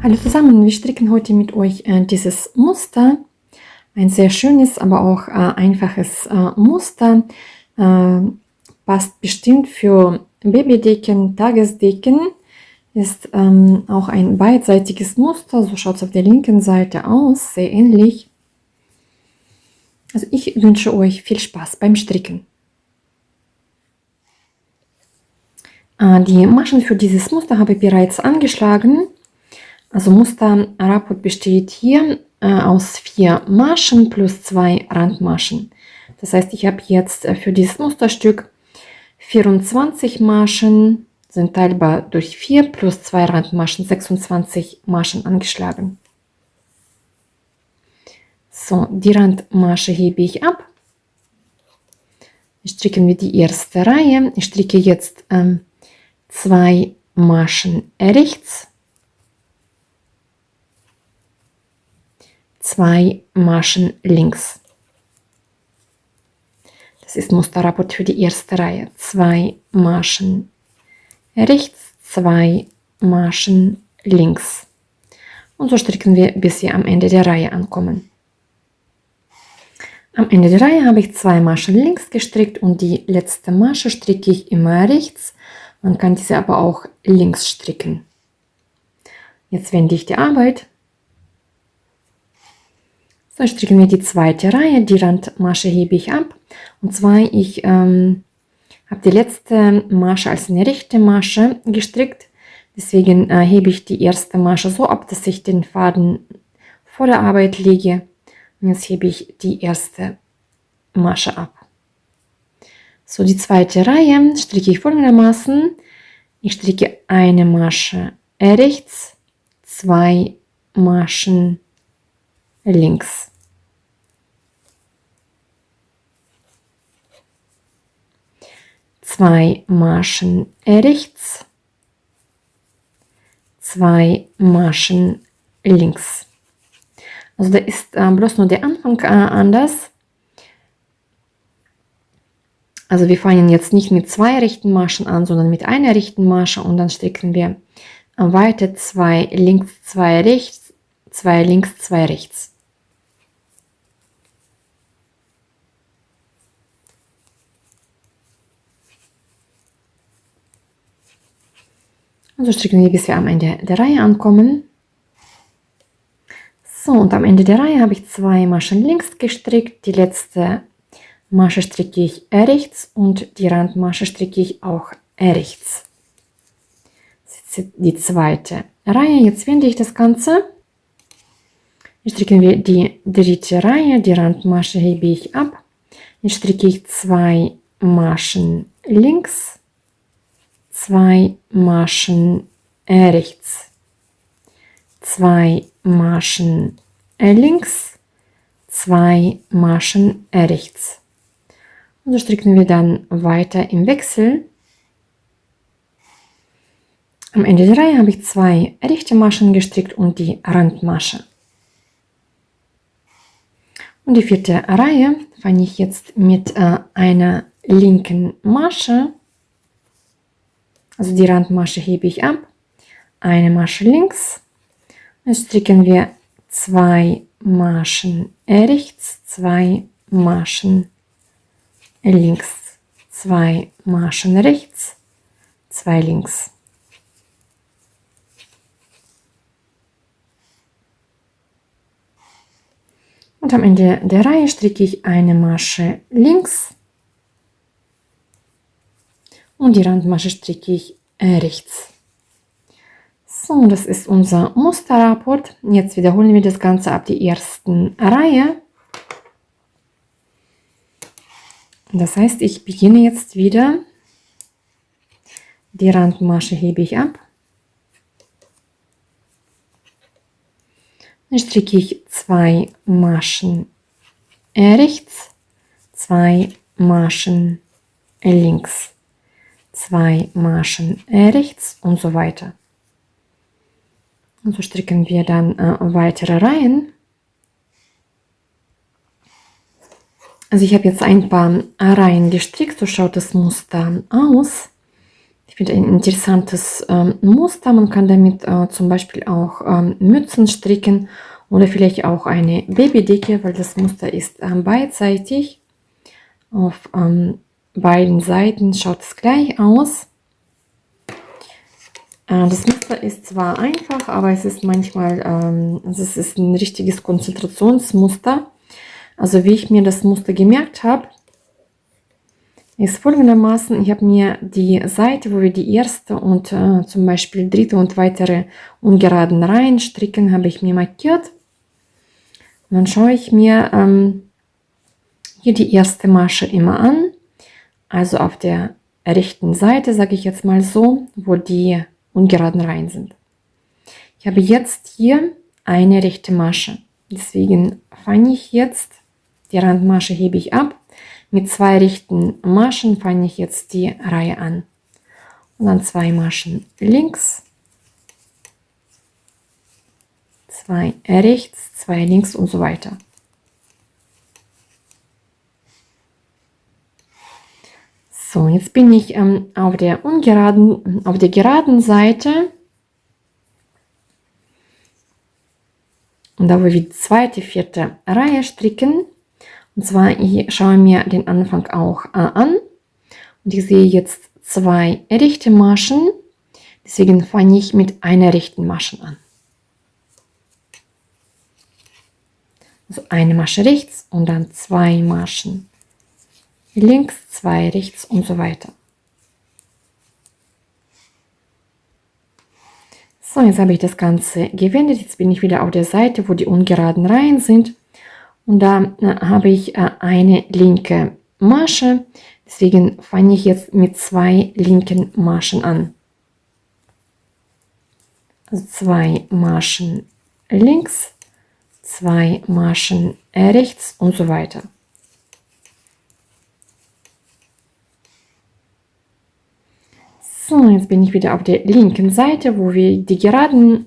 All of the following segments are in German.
Hallo zusammen, wir stricken heute mit euch dieses Muster. Ein sehr schönes, aber auch einfaches Muster. Passt bestimmt für Babydecken, Tagesdecken. Ist auch ein beidseitiges Muster, so schaut es auf der linken Seite aus, sehr ähnlich. Also ich wünsche euch viel Spaß beim Stricken. Die Maschen für dieses Muster habe ich bereits angeschlagen. Also Musterrapport besteht hier aus 4 Maschen plus 2 Randmaschen. Das heißt, ich habe jetzt für dieses Musterstück 24 Maschen, sind teilbar durch 4 plus 2 Randmaschen, 26 Maschen angeschlagen. So, die Randmasche hebe ich ab. Stricken wir die erste Reihe. Ich stricke jetzt 2 Maschen rechts, 2 Maschen links. Das ist Musterrapport für die erste Reihe. 2 Maschen rechts, 2 Maschen links. Und so stricken wir, bis wir am Ende der Reihe ankommen. Am Ende der Reihe habe ich 2 Maschen links gestrickt und die letzte Masche stricke ich immer rechts. Man kann diese aber auch links stricken. Jetzt wende ich die Arbeit. So, stricken wir die zweite Reihe, die Randmasche hebe ich ab. Und zwar, ich habe die letzte Masche als eine rechte Masche gestrickt. Deswegen hebe ich die erste Masche so ab, dass ich den Faden vor der Arbeit lege. Und jetzt hebe ich die erste Masche ab. So, die zweite Reihe stricke ich folgendermaßen. Ich stricke eine Masche rechts, 2 Maschen links. Zwei Maschen rechts, 2 Maschen links. Also da ist bloß nur der Anfang anders. Also wir fangen jetzt nicht mit 2 rechten Maschen an, sondern mit einer rechten Masche und dann stricken wir weiter 2 links, 2 rechts, 2 links, 2 rechts. Und so stricken wir, bis wir am Ende der Reihe ankommen. So, und am Ende der Reihe habe ich 2 Maschen links gestrickt. Die letzte Masche stricke ich rechts und die Randmasche stricke ich auch rechts. Das ist die zweite Reihe. Jetzt wende ich das Ganze. Jetzt stricken wir die dritte Reihe. Die Randmasche hebe ich ab. Jetzt stricke ich 2 Maschen links, 2 Maschen rechts, 2 Maschen links, 2 Maschen rechts. Und so stricken wir dann weiter im Wechsel. Am Ende der Reihe habe ich 2 rechte Maschen gestrickt und die Randmasche. Und die vierte Reihe fange ich jetzt mit einer linken Masche. Also die Randmasche hebe ich ab, eine Masche links. Jetzt stricken wir 2 Maschen rechts, 2 Maschen links, 2 Maschen rechts, 2 links. Und am Ende der Reihe stricke ich eine Masche links und die Randmasche stricke ich rechts. So, das ist unser Musterrapport. Jetzt wiederholen wir das Ganze ab der ersten Reihe. Das heißt, ich beginne jetzt wieder. Die Randmasche hebe ich ab. Dann stricke ich 2 Maschen rechts, 2 Maschen links, 2 Maschen rechts und so weiter. Und so stricken wir dann weitere Reihen. Also ich habe jetzt ein paar Reihen gestrickt, so schaut das Muster aus. Ich finde ein interessantes Muster. Man kann damit zum Beispiel auch Mützen stricken oder vielleicht auch eine Babydecke, weil das Muster ist beidseitig. Auf beiden Seiten schaut es gleich aus. Das Muster ist zwar einfach, aber es ist manchmal, es ist ein richtiges Konzentrationsmuster. Also wie ich mir das Muster gemerkt habe, ist folgendermaßen: Ich habe mir die Seite, wo wir die erste und zum Beispiel dritte und weitere ungeraden Reihen stricken, habe ich mir markiert. Und dann schaue ich mir hier die erste Masche immer an. Also auf der rechten Seite, sage ich jetzt mal so, wo die ungeraden Reihen sind. Ich habe jetzt hier eine rechte Masche. Deswegen fange ich jetzt, die Randmasche hebe ich ab. Mit 2 rechten Maschen fange ich jetzt die Reihe an. Und dann 2 Maschen links, 2 rechts, 2 links und so weiter. So, jetzt bin ich auf der geraden Seite. Und da wo wir die zweite, vierte Reihe stricken. Und zwar, ich schaue mir den Anfang auch an. Und ich sehe jetzt 2 rechte Maschen. Deswegen fange ich mit einer rechten Masche an. Also eine Masche rechts und dann 2 Maschen links, 2 rechts und so weiter. So, jetzt habe ich das Ganze gewendet. Jetzt bin ich wieder auf der Seite, wo die ungeraden Reihen sind. Und da habe ich eine linke Masche. Deswegen fange ich jetzt mit 2 linken Maschen an. Also 2 Maschen links, 2 Maschen rechts und so weiter. So, jetzt bin ich wieder auf der linken Seite, wo wir die geraden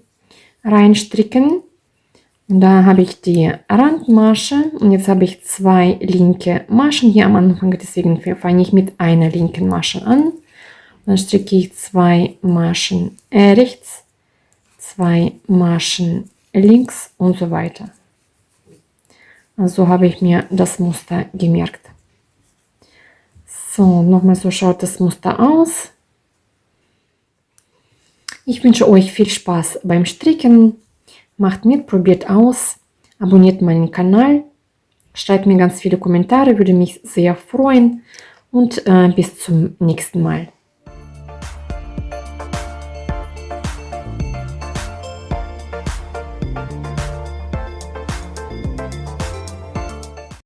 Reihen stricken. Und da habe ich die Randmasche und jetzt habe ich 2 linke Maschen hier am Anfang, deswegen fange ich mit einer linken Masche an. Dann stricke ich 2 Maschen rechts, 2 Maschen links und so weiter. Also habe ich mir das Muster gemerkt. So, nochmal so schaut das Muster aus. Ich wünsche euch viel Spaß beim Stricken. Macht mit, probiert aus, abonniert meinen Kanal, schreibt mir ganz viele Kommentare, würde mich sehr freuen und bis zum nächsten Mal.